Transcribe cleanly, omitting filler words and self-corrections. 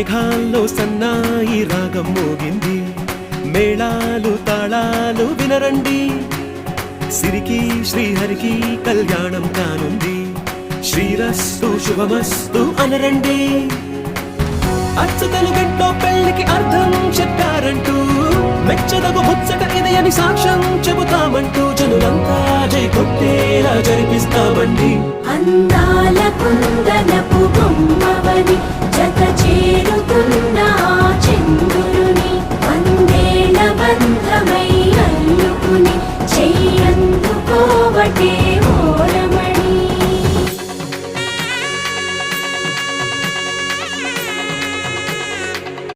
మేఘాల్లో సన్నాయి రాగం మోగింది, మేళాలు తాళాలు వినరండి. సిరికి శ్రీహరికి కళ్యాణం కానుంది, శ్రీరస్తు శుభమస్తు అనరండి. అచ్చ తెలుగింట్లో పెళ్లికి అర్థం చెప్పారంటూ, మెచ్చదగు ముచ్చట ఇది అని సాక్ష్యం చెబుతామంటూ, జనులంతా జై కొట్టేలా జరిపిస్తామండి. అందాల కుందనపు బొమ్మవని జత చేరుతున్నా